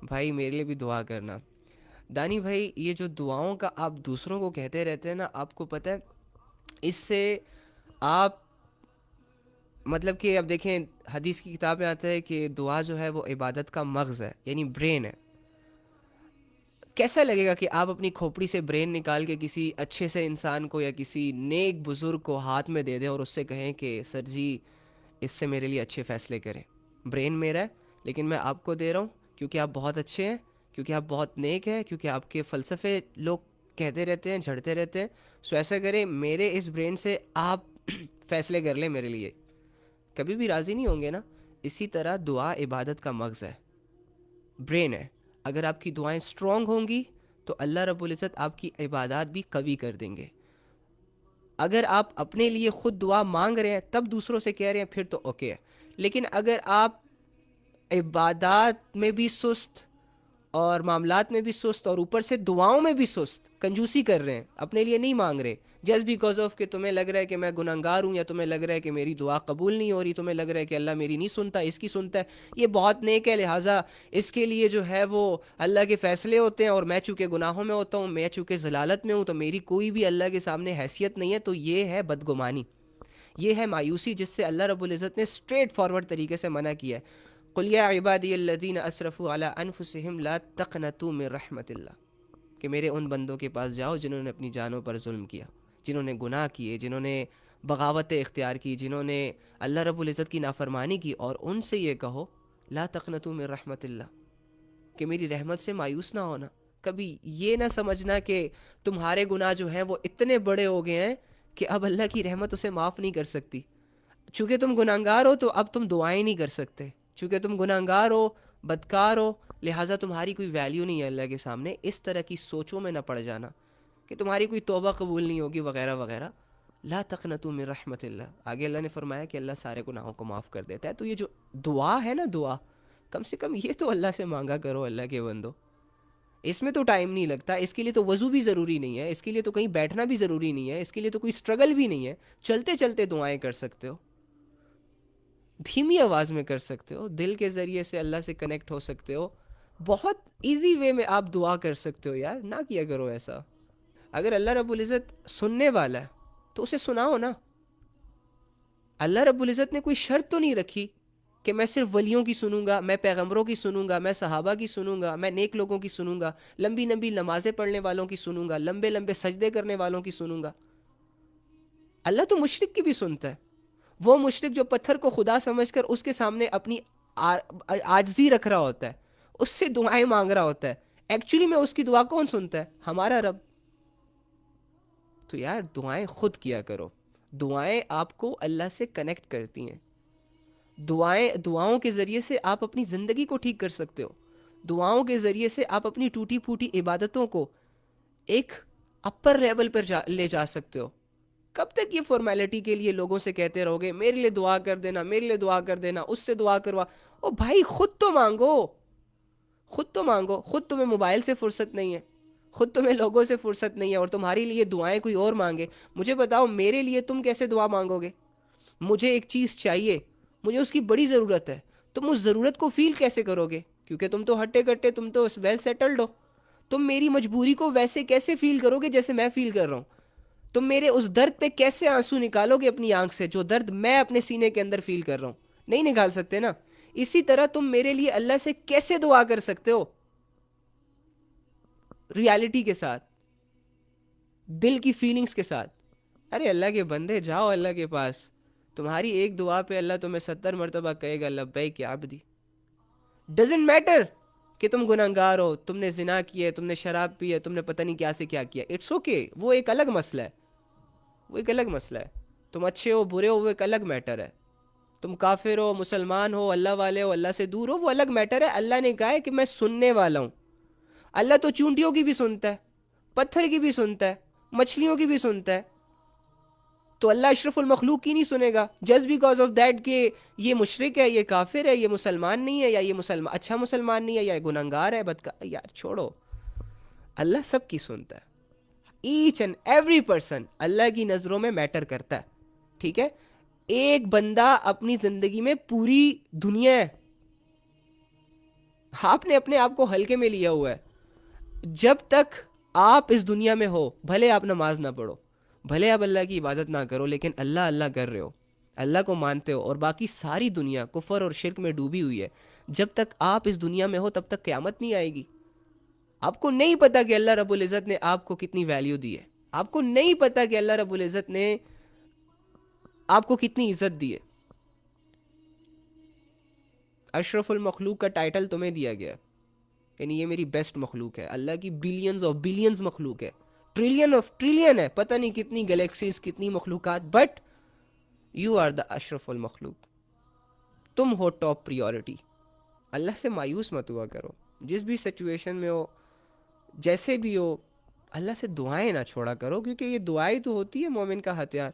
بھائی میرے لیے بھی دعا کرنا. دانی بھائی یہ جو دعاؤں کا آپ دوسروں کو کہتے رہتے ہیں نا، آپ کو پتہ ہے اس سے آپ مطلب کہ اب دیکھیں حدیث کی کتاب میں آتا ہے کہ دعا جو ہے وہ عبادت کا مغز ہے، یعنی برین ہے. کیسا لگے گا کہ آپ اپنی کھوپڑی سے برین نکال کے کسی اچھے سے انسان کو یا کسی نیک بزرگ کو ہاتھ میں دے دیں اور اس سے کہیں کہ سر جی اس سے میرے لیے اچھے فیصلے کریں. برین میرا ہے لیکن میں آپ کو دے رہا ہوں کیونکہ آپ بہت اچھے ہیں، کیونکہ آپ بہت نیک ہیں، کیونکہ آپ کے فلسفے لوگ کہتے رہتے ہیں، جھڑتے رہتے ہیں. سو ایسا کریں میرے اس برین سے آپ فیصلے کر لیں میرے لیے. کبھی بھی راضی نہیں ہوں گے نا. اسی طرح دعا عبادت کا مغز ہے، برین ہے. اگر آپ کی دعائیں اسٹرانگ ہوں گی تو اللہ رب العزت آپ کی عبادات بھی قوی کر دیں گے. اگر آپ اپنے لیے خود دعا مانگ رہے ہیں تب دوسروں سے کہہ رہے ہیں پھر تو اوکے ہے. لیکن اگر آپ عبادات میں بھی سست اور معاملات میں بھی سست اور اوپر سے دعاؤں میں بھی سست، کنجوسی کر رہے ہیں، اپنے لیے نہیں مانگ رہے جسٹ بیکاز آف کہ تمہیں لگ رہا ہے کہ میں گنہگار ہوں، یا تمہیں لگ رہا ہے کہ میری دعا قبول نہیں ہو رہی، تمہیں لگ رہا ہے کہ اللہ میری نہیں سنتا، اس کی سنتا ہے، یہ بہت نیک ہے لہٰذا اس کے لیے جو ہے وہ اللہ کے فیصلے ہوتے ہیں، اور میں چونکہ گناہوں میں ہوتا ہوں، میں چونکہ ضلالت میں ہوں، تو میری کوئی بھی اللہ کے سامنے حیثیت نہیں ہے. تو یہ ہے بدگمانی، یہ ہے مایوسی، جس سے اللہ رب العزت نے اسٹریٹ فارورڈ طریقے سے منع کیا ہے. قل یا عبادی الذین اسرفوا علی انفسہم لا تقنطوا من رحمت اللہ، کہ میرے ان بندوں کے پاس جاؤ جنہوں نے اپنی جانوں پر ظلم کیا، جنہوں نے گناہ کیے، جنہوں نے بغاوتیں اختیار کی، جنہوں نے اللہ رب العزت کی نافرمانی کی، اور ان سے یہ کہو لا تقنطوا من رحمت اللہ، کہ میری رحمت سے مایوس نہ ہونا. کبھی یہ نہ سمجھنا کہ تمہارے گناہ جو ہیں وہ اتنے بڑے ہو گئے ہیں کہ اب اللہ کی رحمت اسے معاف نہیں کر سکتی. چونکہ تم گناہگار ہو تو اب تم دعائیں نہیں کر سکتے، چونکہ تم گناہگار ہو، بدکار ہو، لہٰذا تمہاری کوئی ویلیو نہیں ہے اللہ کے سامنے. اس طرح کی سوچوں میں نہ پڑ جانا کہ تمہاری کوئی توبہ قبول نہیں ہوگی وغیرہ وغیرہ. لا تقنطوا من رحمت اللہ، آگے اللہ نے فرمایا کہ اللہ سارے گناہوں کو معاف کر دیتا ہے. تو یہ جو دعا ہے نا، دعا کم سے کم یہ تو اللہ سے مانگا کرو اللہ کے بندو. اس میں تو ٹائم نہیں لگتا، اس کے لیے تو وضو بھی ضروری نہیں ہے، اس کے لیے تو کہیں بیٹھنا بھی ضروری نہیں ہے، اس کے لیے تو کوئی سٹرگل بھی نہیں ہے. چلتے چلتے دعائیں کر سکتے ہو، دھیمی آواز میں کر سکتے ہو، دل کے ذریعے سے اللہ سے کنیکٹ ہو سکتے ہو. بہت ایزی وے میں آپ دعا کر سکتے ہو یار، نہ کیا کرو ایسا. اگر اللہ رب العزت سننے والا ہے تو اسے سناؤ نا. اللہ رب العزت نے کوئی شرط تو نہیں رکھی کہ میں صرف ولیوں کی سنوں گا، میں پیغمبروں کی سنوں گا، میں صحابہ کی سنوں گا، میں نیک لوگوں کی سنوں گا، لمبی لمبی نمازیں پڑھنے والوں کی سنوں گا، لمبے لمبے سجدے کرنے والوں کی سنوں گا. اللہ تو مشرک کی بھی سنتا ہے. وہ مشرک جو پتھر کو خدا سمجھ کر اس کے سامنے اپنی عاجزی رکھ رہا ہوتا ہے، اس سے دعائیں مانگ رہا ہوتا ہے، ایکچولی میں اس کی دعا کون سنتا ہے؟ ہمارا رب. تو یار دعائیں خود کیا کرو. دعائیں آپ کو اللہ سے کنیکٹ کرتی ہیں. دعاؤں کے ذریعے سے آپ اپنی زندگی کو ٹھیک کر سکتے ہو. دعاؤں کے ذریعے سے آپ اپنی ٹوٹی پھوٹی عبادتوں کو ایک اپر لیول پر لے جا سکتے ہو. کب تک یہ فارمیلٹی کے لیے لوگوں سے کہتے رہو گے میرے لیے دعا کر دینا، میرے لیے دعا کر دینا، اس سے دعا کروا؟ او بھائی خود تو مانگو، خود تو مانگو. خود تمہیں موبائل سے فرصت نہیں ہے، خود تمہیں لوگوں سے فرصت نہیں ہے، اور تمہاری لیے دعائیں کوئی اور مانگے. مجھے بتاؤ میرے لیے تم کیسے دعا مانگو گے؟ مجھے ایک چیز چاہیے، مجھے اس کی بڑی ضرورت ہے، تم اس ضرورت کو فیل کیسے کرو گے؟ کیونکہ تم تو ہٹے کٹے، تم تو ویل سیٹلڈ ہو. تم میری مجبوری کو ویسے کیسے فیل کرو گے جیسے میں فیل کر رہا ہوں؟ تم میرے اس درد پہ کیسے آنسو نکالو گے اپنی آنکھ سے جو درد میں اپنے سینے کے اندر فیل کر رہا ہوں؟ نہیں نکال سکتے نا. اسی طرح تم میرے لیے اللہ سے کیسے دعا کر سکتے ہو؟ ریالٹی کے ساتھ، دل کی فیلنگز کے ساتھ. ارے اللہ کے بندے جاؤ اللہ کے پاس. تمہاری ایک دعا پہ اللہ تمہیں 70 مرتبہ کہے گا لبیک یا عبدی. ڈزنٹ میٹر کہ تم گناہگار ہو، تم نے زنا کیا ہے، تم نے شراب پی ہے، تم نے پتہ نہیں کیا سے کیا کیا. اٹس اوکے، وہ ایک الگ مسئلہ ہے، وہ ایک الگ مسئلہ ہے. تم اچھے ہو برے ہو وہ ایک الگ میٹر ہے. تم کافر ہو مسلمان ہو اللہ والے ہو اللہ سے دور ہو وہ الگ میٹر ہے. اللہ نے کہا ہے کہ میں سننے والا ہوں. اللہ تو چونٹیوں کی بھی سنتا ہے، پتھر کی بھی سنتا ہے، مچھلیوں کی بھی سنتا ہے. تو اللہ اشرف المخلوق کی نہیں سنے گا جسٹ بیکاز آف دیٹ کہ یہ مشرک ہے، یہ کافر ہے، یہ مسلمان نہیں ہے، یا یہ مسلمان اچھا مسلمان نہیں ہے، یا گنہگار ہے یار چھوڑو. اللہ سب کی سنتا ہے. ایچ اینڈ ایوری پرسن اللہ کی نظروں میں میٹر کرتا ہے. ٹھیک ہے؟ ایک بندہ اپنی زندگی میں پوری دنیا ہے. آپ نے اپنے آپ کو ہلکے میں لیا ہوا ہے. جب تک آپ اس دنیا میں ہو، بھلے آپ نماز نہ پڑھو، بھلے آپ اللہ کی عبادت نہ کرو، لیکن اللہ اللہ کر رہے ہو، اللہ کو مانتے ہو، اور باقی ساری دنیا کفر اور شرک میں ڈوبی ہوئی ہے. جب تک آپ اس دنیا میں ہو تب تک قیامت نہیں آئے گی. آپ کو نہیں پتا کہ اللہ رب العزت نے آپ کو کتنی ویلیو دی ہے. آپ کو نہیں پتا کہ اللہ رب العزت نے آپ کو کتنی عزت دی ہے. اشرف المخلوق کا ٹائٹل تمہیں دیا گیا، یعنی یہ میری بیسٹ مخلوق ہے. اللہ کی بلینز آف بلینز مخلوق ہے، ٹریلین آف ٹریلین ہے، پتہ نہیں کتنی گلیکسیز، کتنی مخلوقات، بٹ یو آر دا اشرف المخلوق. تم ہو ٹاپ پریورٹی. اللہ سے مایوس مت ہوا کرو، جس بھی سچویشن میں ہو، جیسے بھی ہو، اللہ سے دعائیں نہ چھوڑا کرو، کیونکہ یہ دعائیں تو ہوتی ہے مومن کا ہتھیار.